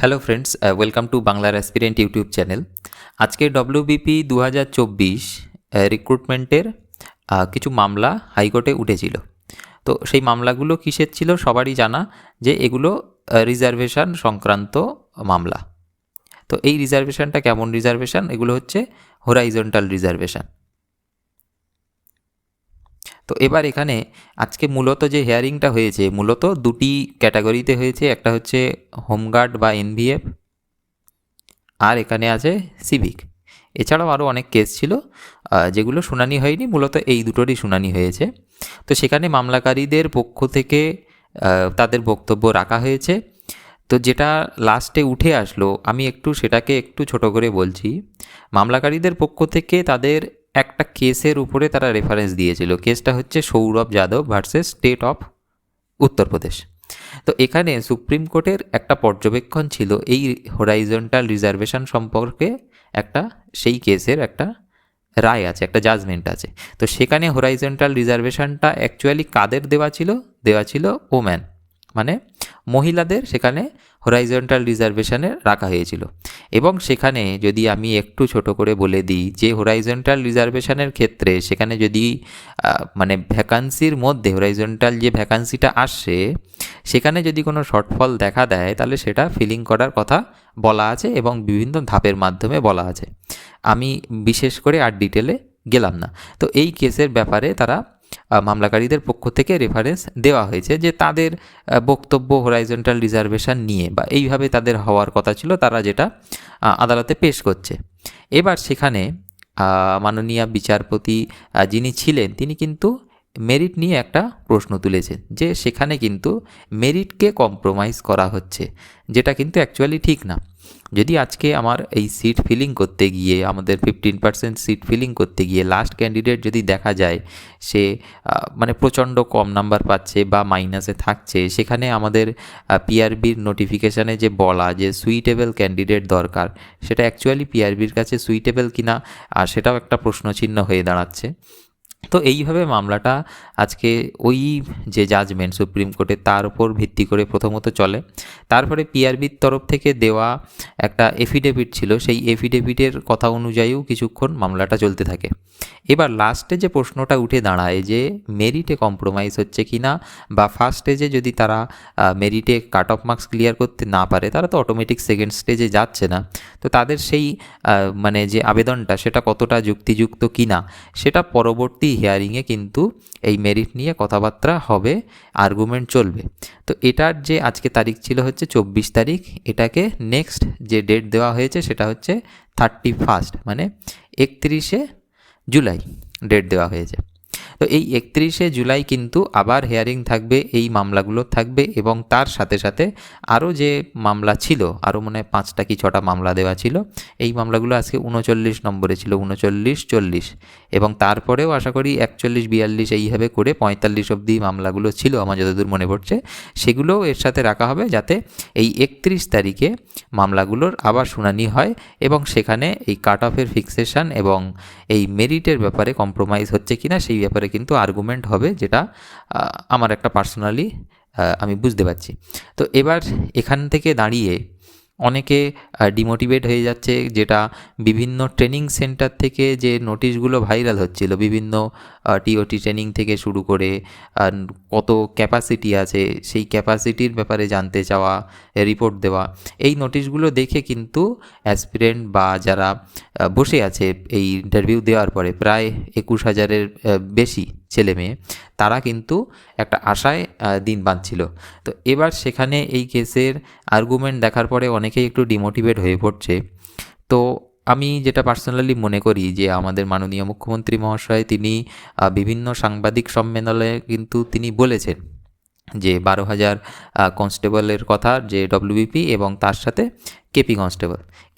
Hello friends, welcome to বাংলার aspirant YouTube channel. আজকে WBP 2024 রিক্রুটমেন্টের কিছু মামলা হাইকোর্টে উঠেছিল। তো সেই মামলাগুলো কিসের ছিল সবারই জানা, যে এগুলো রিজার্ভেশন সংক্রান্ত মামলা। তো এই রিজার্ভেশনটা কেমন রিজার্ভেশন? এগুলো হচ্ছে হরাইজন্টাল রিজার্ভেশন। তো এবার এখানে আজকে মূলত যে হিয়ারিংটা হয়েছে মূলত দুটি ক্যাটাগরিতে হয়েছে। একটা হচ্ছে হোমগার্ড বা এনভিএফ, আর এখানে আছে সিভিক। এছাড়াও আরও অনেক কেস ছিল যেগুলো শুনানি হয়নি, মূলত এই দুটোরই শুনানি হয়েছে। তো সেখানে মামলাকারীদের পক্ষ থেকে তাদের বক্তব্য রাখা হয়েছে। তো যেটা লাস্টে উঠে আসলো, আমি সেটাকে একটু ছোট করে বলছি। মামলাকারীদের পক্ষ থেকে তাদের একটা কেসের উপরে তারা রেফারেন্স দিয়েছিল। কেসটা হচ্ছে Sourav Yadav versus state of Uttar Pradesh. তো এখানে সুপ্রিম কোর্টের একটা পর্যবেক্ষণ ছিল এই হরাইজন্টাল রিজার্ভেশন সম্পর্কে। সেই কেসের একটা রায় আছে, একটা জাজমেন্ট আছে। তো সেখানে হরাইজন্টাল রিজার্ভেশনটা অ্যাকচুয়ালি কাদের দেওয়া ছিল ওম্যান, মানে মহিলাদের সেখানে হরাইজন্টাল রিজার্ভেশনে রাখা হয়েছিল। এবং সেখানে যদি আমি একটু ছোট করে বলে দিই যে হরাইজন্টাল রিজার্ভেশনের ক্ষেত্রে সেখানে যদি মানে ভ্যাকান্সির মধ্যে হরাইজন্টাল যে ভ্যাকান্সিটা আসছে সেখানে যদি কোনো শর্টফল দেখা দেয় তাহলে সেটা ফিলিং করার কথা বলা আছে এবং বিভিন্ন ধাপের মাধ্যমে বলা আছে। আমি বিশেষ করে আর ডিটেলে গেলাম না। তো এই কেসের ব্যাপারে তারা মামলাকারীদের পক্ষ থেকে রেফারেন্স দেওয়া হয়েছে যে তাদের বক্তব্য হরাইজন্টাল রিজার্ভেশন নিয়ে বা এইভাবে তাদের হওয়ার কথা ছিল, তারা যেটা আদালতে পেশ করছে। এবার সেখানে মাননীয় বিচারপতি যিনি ছিলেন তিনি কিন্তু মেরিট নিয়ে একটা প্রশ্ন তুলেছেন, যে সেখানে কিন্তু মেরিটকে কম্প্রোমাইজ করা হচ্ছে, যেটা কিন্তু অ্যাকচুয়ালি ঠিক না। যদি আজকে আমার এই সিট ফিলিং করতে গিয়ে আমাদের 15% সিট ফিলিং করতে গিয়ে লাস্ট ক্যান্ডিডেট যদি দেখা যায় সে মানে প্রচণ্ড কম নাম্বার পাচ্ছে বা মাইনাসে থাকছে, সেখানে আমাদের পিআরবির নোটিফিকেশানে যে বলা যে সুইটেবল ক্যান্ডিডেট দরকার, সেটা অ্যাকচুয়ালি পিআরবির কাছে সুইটেবল কিনা সেটাও একটা প্রশ্নচিহ্ন হয়ে দাঁড়াচ্ছে। তো এইভাবে মামলাটা আজকে ওই যে জাজমেন্ট সুপ্রিম কোর্টে তার উপর ভিত্তি করে প্রথমত চলে। তারপরে পিআরবির তরফ থেকে দেওয়া একটা এফিডেভিট ছিল, সেই এফিডেভিটের কথা অনুযায়ীও কিছুক্ষণ মামলাটা চলতে থাকে। এবার লাস্টে যে প্রশ্নটা উঠে দাঁড়ায় যে মেরিটে কম্প্রোমাইজ হচ্ছে কি না, বা ফার্স্ট স্টেজে যদি তারা মেরিটে কাট অফ মার্কস ক্লিয়ার করতে না পারে তারা তো অটোমেটিক সেকেন্ড স্টেজে যাচ্ছে না। তো তাদের সেই মানে যে আবেদনটা সেটা কতটা যুক্তিযুক্ত কি না সেটা পরবর্তী হিয়ারিংয়ে কিন্তু এই মেরিট নিয়ে কথাবার্তা হবে, আর্গুমেন্ট চলবে। তো এটার যে আজকে তারিখ ছিল হচ্ছে 24 তারিখ, এটাকে নেক্সট যে ডেট দেওয়া হয়েছে সেটা হচ্ছে 31, মানে 31শে জুলাই ডেট দেওয়া হয়েছে। তো এই 31শে জুলাই কিন্তু আবার হিয়ারিং থাকবে, এই মামলাগুলো থাকবে এবং তার সাথে সাথে আরও যে মামলা ছিল, আরও মনে হয় 5টা কি 6টা মামলা দেওয়া ছিল। এই মামলাগুলো আজকে 39 নম্বরে ছিল, 39, 40, এবং তারপরেও আশা করি 41, 42 এইভাবে করে 45 অবধি মামলাগুলো ছিল আমার যতদূর মনে পড়ছে, সেগুলোও এর সাথে রাখা হবে যাতে এই 31 তারিখে মামলাগুলোর আবার শুনানি হয় এবং সেখানে এই কাট অফের ফিক্সেশন এবং এই মেরিটের ব্যাপারে কম্প্রোমাইজ হচ্ছে কিনা সেই ব্যাপারে কিন্তু আর্গুমেন্ট হবে, যেটা আমার একটা পার্সোনালি আমি বুঝতে পারছি। তো এবার এখান থেকে দাঁড়িয়ে অনেকে ডিমোটিভেট হয়ে যাচ্ছে, যেটা বিভিন্ন ট্রেনিং সেন্টার থেকে যে নোটিশগুলো ভাইরাল হচ্ছিল, বিভিন্ন টিওটি ট্রেনিং থেকে শুরু করে কত ক্যাপাসিটি আছে সেই ক্যাপাসিটির ব্যাপারে জানতে চাওয়া, রিপোর্ট দেওয়া, এই নোটিশগুলো দেখে কিন্তু অ্যাসপিরেন্ট বা যারা বসে আছে এই ইন্টারভিউ দেওয়ার পরে প্রায় 21,000-এর বেশি ছেলে মেয়ে, তারা কিন্তু একটা আশায় দিন বাঁধছিল। তো এবার সেখানে এই কেসের আর্গুমেন্ট দেখার পরে অনেকেই একটু ডিমোটিভেট হয়ে পড়ছে। তো আমি যেটা পার্সোনালি মনে করি যে আমাদের মাননীয় মুখ্যমন্ত্রী মহাশয় তিনি বিভিন্ন সাংবাদিক সম্মেলনে কিন্তু তিনি বলেছেন যে 12,000 কনস্টেবলের কথা, যে ডব্লিউবিপি এবং তার সাথে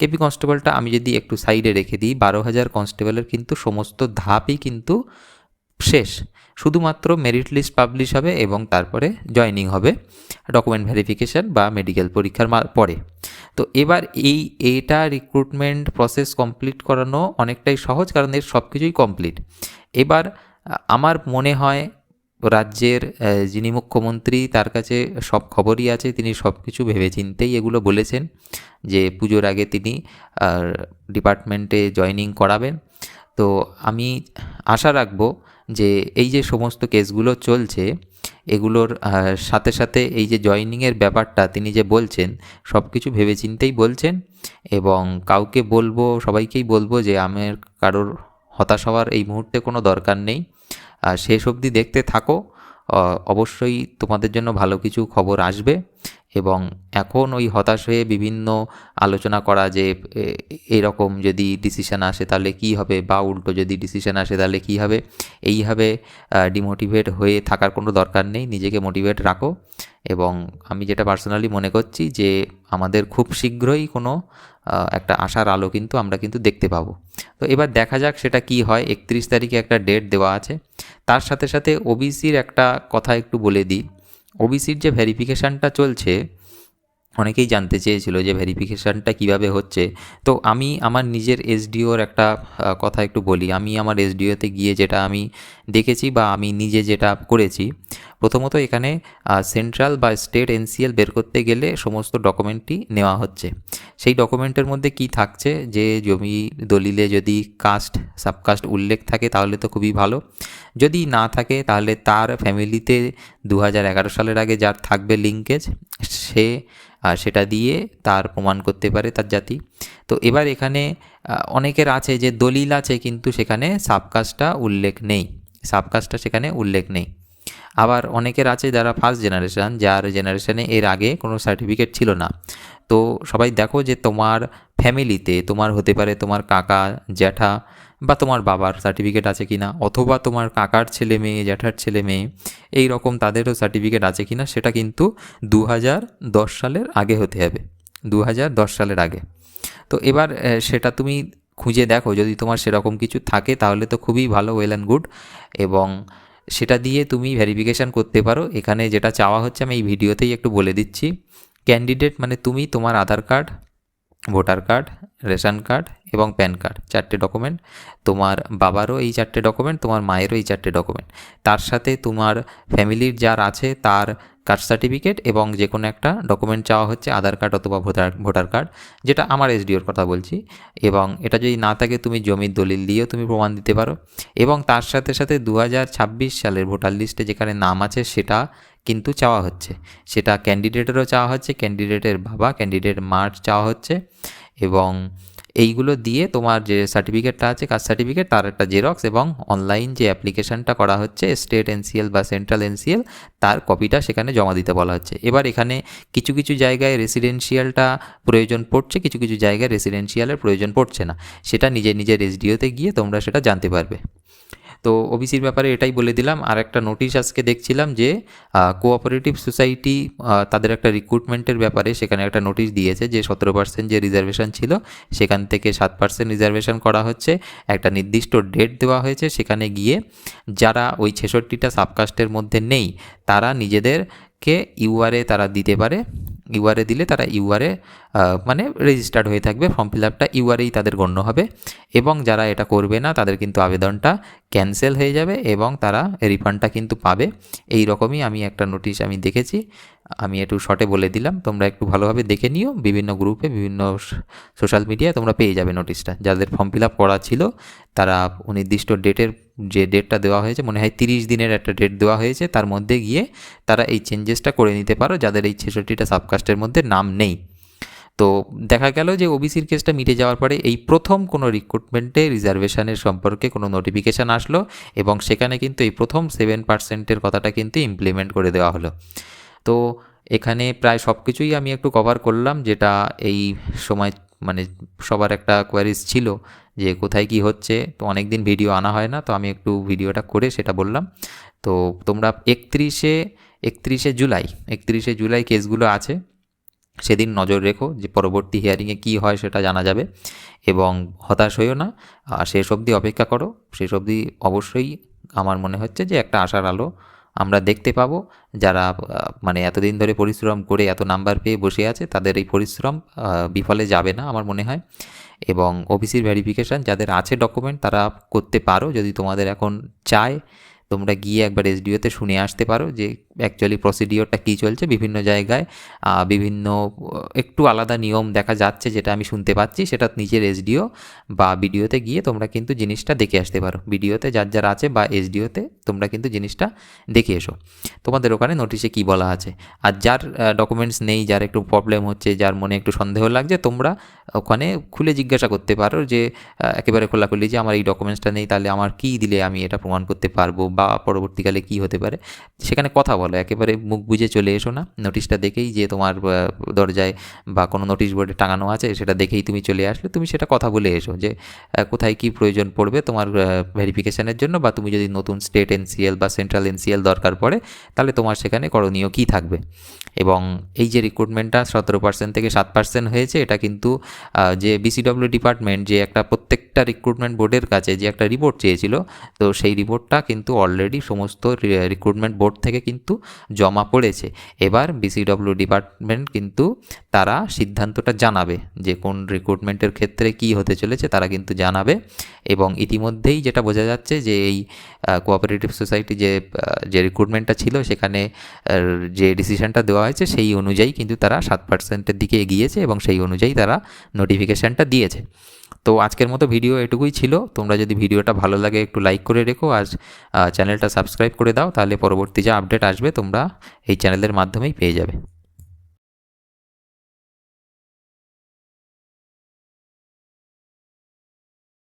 কেপি কনস্টেবলটা আমি যদি একটু সাইডে রেখে দিই, 12,000 কনস্টেবলের কিন্তু সমস্ত ধাপই কিন্তু শেষ, শুধুমাত্র মেরিট লিস্ট পাবলিশ হবে এবং তারপরে জয়নিং হবে ডকুমেন্ট ভেরিফিকেশান বা মেডিকেল পরীক্ষার পরে। তো এবার এইটা রিক্রুটমেন্ট প্রসেস কমপ্লিট করানো অনেকটাই সহজ, কারণ এর সব কিছুই কমপ্লিট। এবার আমার মনে হয় রাজ্যের যিনি মুখ্যমন্ত্রী তার কাছে সব খবরই আছে, তিনি সব কিছু ভেবেচিন্তেই এগুলো বলেছেন যে পুজোর আগে তিনি ডিপার্টমেন্টে জয়েনিং করাবেন। তো আমি আশা রাখবো যে এই যে সমস্ত কেসগুলো চলছে এগুলোর সাথে সাথে এই যে জয়েনিংয়ের ব্যাপারটা তিনি যে বলছেন সব কিছু ভেবেচিন্তেই বলছেন, এবং কাউকে বলবো, সবাইকেই বলবো যে আমার কারোর হতাশ হওয়ার এই মুহূর্তে কোনো দরকার নেই। শেষ অবধি দেখতে থাকো, অবশ্যই তোমাদের জন্য ভালো কিছু খবর আসবে। এবং এখন ওই হতাশ হয়ে বিভিন্ন আলোচনা করা যে এরকম যদি ডিসিশন আসে তাহলে কী হবে, বা উল্টো যদি ডিসিশন আসে তাহলে কী হবে, এইভাবে ডিমোটিভেট হয়ে থাকার কোনো দরকার নেই। নিজেকে মোটিভেট রাখো। এবং আমি যেটা পার্সোনালি মনে করছি যে আমাদের খুব শীঘ্রই কোনো একটা আশার আলো কিন্তু আমরা কিন্তু দেখতে পাবো। তো এবার দেখা যাক সেটা কি হয়। 31 তারিখে একটা ডেট দেওয়া আছে। তার সাথে সাথে ওবিসির একটা কথা একটু বলে দিই। ওবিসির যে ভেরিফিকেশানটা চলছে, অনেকেই জানতে চেয়েছিল যে ভেরিফিকেশানটা কিভাবে হচ্ছে। তো আমি আমার নিজের এসডিওর একটা কথা একটু বলি। আমি আমার এসডিওতে গিয়ে যেটা আমি দেখেছি বা আমি নিজে যেটা করেছি, প্রথমত এখানে সেন্ট্রাল বা স্টেট এনসিএল বের করতে গেলে সমস্ত ডকুমেন্টই নেওয়া হচ্ছে। সেই ডকুমেন্টের মধ্যে কি থাকছে, যে জমি দলিলে যদি কাস্ট সাবকাস্ট উল্লেখ থাকে তাহলে তো খুবই ভালো, যদি না থাকে তাহলে তার ফ্যামিলিতে 2011 সালের আগে যার থাকবে লিঙ্কেজ, সে সেটা দিয়ে তার প্রমাণ করতে পারে তার জাতি। তো এবার এখানে অনেকের আছে যে দলিল আছে কিন্তু সেখানে সাবকাস্টটা উল্লেখ নেই, সাবকাস্টটা সেখানে উল্লেখ নেই। আবার অনেকের আছে যারা ফার্স্ট জেনারেশান, যার জেনারেশানে এর আগে কোনো সার্টিফিকেট ছিল না। তো সবাই দেখো যে তোমার ফ্যামিলিতে তোমার হতে পারে তোমার কাকা, জ্যাঠা বা তোমার বাবার সার্টিফিকেট আছে কি না, অথবা তোমার কাকার ছেলে মেয়ে, জ্যাঠার ছেলে মেয়ে, এই রকম তাদেরও সার্টিফিকেট আছে কি না, সেটা কিন্তু 2010 সালের আগে হতে হবে, 2010 সালের আগে। তো এবার সেটা তুমি খুঁজে দেখো, যদি তোমার সেরকম কিছু থাকে তাহলে তো খুবই ভালো, ওয়েল অ্যান্ড গুড। এবং সেটা দিয়ে তুমি ভেরিফিকেশান করতে পারো। এখানে যেটা চাওয়া হচ্ছে আমি এই ভিডিওতেই একটু বলে দিচ্ছি। ক্যান্ডিডেট মানে তুমি, তোমার Aadhaar card, voter card, ration card এবং প্যান কার্ড, 4টে ডকুমেন্ট। তোমার বাবারও এই 4টে ডকুমেন্ট, তোমার মায়েরও এই 4টে ডকুমেন্ট। তার সাথে তোমার ফ্যামিলির যার আছে তার কাস্ট সার্টিফিকেট এবং যে কোনো একটা ডকুমেন্ট চাওয়া হচ্ছে, আধার কার্ড অথবা ভোটার কার্ড, যেটা আমার এসডিওর কথা বলছি। এবং এটা যদি না থাকে তুমি জমির দলিল দিয়েও তুমি প্রমাণ দিতে পারো। এবং তার সাথে সাথে 2026 সালের ভোটার লিস্টে যেখানে নাম আছে সেটা কিন্তু চাওয়া হচ্ছে, সেটা ক্যান্ডিডেটেরও চাওয়া হচ্ছে, ক্যান্ডিডেটের বাবা, ক্যান্ডিডেট মার চাওয়া হচ্ছে। এবং এইগুলো দিয়ে তোমার যে সার্টিফিকেটটা আছে কাস্ট সার্টিফিকেট, তার একটা জেরক্স এবং অনলাইন যে অ্যাপ্লিকেশানটা করা হচ্ছে স্টেট এনসিএল বা সেন্ট্রাল এনসিএল, তার কপিটা সেখানে জমা দিতে বলা হচ্ছে। এবার এখানে কিছু কিছু জায়গায় রেসিডেন্সিয়ালটা প্রয়োজন পড়ছে, কিছু কিছু জায়গায় রেসিডেন্সিয়ালের প্রয়োজন পড়ছে না। সেটা নিজের নিজের এসডিওতে গিয়ে তোমরা সেটা জানতে পারবে। তো ওবিসির ব্যাপারে এটাই বলে দিলাম। আর একটা নোটিশ আজকে দেখছিলাম যে কোঅপারেটিভ সোসাইটি তাদের একটা রিক্রুটমেন্টের ব্যাপারে সেখানে একটা নোটিশ দিয়েছে যে 17% যে রিজার্ভেশন ছিল সেখান থেকে 7% রিজার্ভেশন করা হচ্ছে। একটা নির্দিষ্ট ডেট দেওয়া হয়েছে, সেখানে গিয়ে যারা ওই 66টা সাবকাস্টের মধ্যে নেই তারা নিজেদেরকে ইউআরএ তারা দিতে পারে। ইউআরএ দিলে তারা ইউআরএ মানে রেজিস্টার্ড হয়ে থাকবে, ফর্ম ফিল আপটা ইউআরএই তাদের গণ্য হবে। এবং যারা এটা করবে না তাদের কিন্তু আবেদনটা ক্যান্সেল হয়ে যাবে এবং তারা রিফান্ডটা কিন্তু পাবে। এই রকমই আমি একটা নোটিশ আমি দেখেছি, আমি একটু শর্টে বলে দিলাম, তোমরা একটু ভালোভাবে দেখে নিও। বিভিন্ন গ্রুপে, বিভিন্ন সোশ্যাল মিডিয়ায় তোমরা পেয়ে যাবে নোটিশটা। যাদের ফর্ম ফিল আপ করা ছিল তারা নির্দিষ্ট ডেটের, যে ডেটটা দেওয়া হয়েছে মনে হয় 30 দিনের একটা ডেট দেওয়া হয়েছে, তার মধ্যে গিয়ে তারা এই চেঞ্জেসটা করে নিতে পারো যাদের এই 66টা সাবকাস্টের মধ্যে নাম নেই। তো দেখা গেল যে ওবিসির কেসটা মিটে যাওয়ার পরে এই প্রথম কোনো রিক্রুটমেন্টে রিজার্ভেশনের সম্পর্কে কোনো নোটিফিকেশান আসলো এবং সেখানে কিন্তু এই প্রথম 7%-এর কথাটা কিন্তু ইমপ্লিমেন্ট করে দেওয়া হলো। তো এখানে প্রায় সব কিছুই আমি একটু কভার করলাম, যেটা এই সময় মানে সবার একটা কোয়ারিজ ছিল যে কোথায় কি হচ্ছে। তো অনেক দিন ভিডিও আনা হয় না, তো আমি একটু ভিডিওটা করে সেটা বললাম। তো তোমরা 31শে জুলাই কেসগুলো আছে, সেদিন নজর রেখো যে পরবর্তী হিয়ারিংয়ে কী হয় সেটা জানা যাবে। এবং হতাশ হইও না, শেষ অবধি অপেক্ষা করো। শেষ অবধি অবশ্যই আমার মনে হচ্ছে যে একটা আশার আলো আমরা দেখতে পাবো। যারা মানে এতদিন ধরে পরিশ্রম করে এত নাম্বার পেয়ে বসে আছে তাদের এই পরিশ্রম বিফলে যাবে না আমার মনে হয়। এবং ওবিসির ভেরিফিকেশান যাদের আছে ডকুমেন্ট তারা করতে পারো, যদি তোমাদের এখন চায় তোমরা গিয়ে একবার এসডিওতে শুনে আসতে পারো যে অ্যাকচুয়ালি প্রসিডিওরটা কী চলছে। বিভিন্ন জায়গায় বিভিন্ন একটু আলাদা নিয়ম দেখা যাচ্ছে, যেটা আমি শুনতে পাচ্ছি, সেটা নিজের এসডিও বা বিডিওতে গিয়ে তোমরা কিন্তু জিনিসটা দেখে আসতে পারো। বিডিওতে যার আছে বা এসডিওতে তোমরা কিন্তু জিনিসটা দেখে এসো তোমাদের ওখানে নোটিশে কী বলা আছে। আর যার ডকুমেন্টস নেই, যার একটু প্রবলেম হচ্ছে, যার মনে একটু সন্দেহ লাগছে, তোমরা ওখানে খুলে জিজ্ঞাসা করতে পারো যে একেবারে খোলাখুলি যে আমার এই ডকুমেন্টসটা নেই, তাহলে আমার কী দিলে আমি এটা প্রমাণ করতে পারবো বা পরবর্তীকালে কী হতে পারে, সেখানে কথা বলো। একেবারে মুখ বুজে চলে এসো না, নোটিশটা দেখেই যে তোমার দরজায় বা কোনো নোটিশ বোর্ডে টাঙানো আছে সেটা দেখেই তুমি চলে আসলে তুমি সেটা কথা বলে এসো যে কোথায় কী প্রয়োজন পড়বে তোমার ভেরিফিকেশানের জন্য, বা তুমি যদি নতুন স্টেট এনসিএল বা সেন্ট্রাল এনসিএল দরকার পড়ে তাহলে তোমার সেখানে করণীয় কী থাকবে। এবং এই যে রিক্রুটমেন্টটা 17% থেকে 7% হয়েছে, এটা কিন্তু যে বিসিডব্লিউ ডিপার্টমেন্ট যে একটা প্রত্যেকটা রিক্রুটমেন্ট বোর্ডের কাছে যে একটা রিপোর্ট চেয়েছিল, তো সেই রিপোর্টটা কিন্তু অলরেডি সমস্ত রিক্রুটমেন্ট বোর্ড থেকে কিন্তু জমা পড়েছে। এবার বিসিডব্লিউ ডিপার্টমেন্ট কিন্তু তারা সিদ্ধান্তটা জানাবে যে কোন রিক্রুটমেন্টের ক্ষেত্রে কী হতে চলেছে, তারা কিন্তু জানাবে। এবং ইতিমধ্যেই যেটা বোঝা যাচ্ছে যে এই কোঅপারেটিভ সোসাইটি যে রিক্রুটমেন্টটা ছিল সেখানে যে ডিসিশনটা দেওয়া হয়েছে সেই অনুযায়ী কিন্তু তারা 7%-এর দিকে এগিয়েছে এবং সেই অনুযায়ী তারা নোটিফিকেশানটা দিয়েছে। তো আজকের মতো ভিডিও এটুকুই ছিল। তোমরা যদি ভিডিওটা ভালো লাগে একটু লাইক করে রেখো, আর চ্যানেলটা সাবস্ক্রাইব করে দাও, তাহলে পরবর্তী যা আপডেট আসবে তোমরা এই চ্যানেলের মাধ্যমেই পেয়ে যাবে।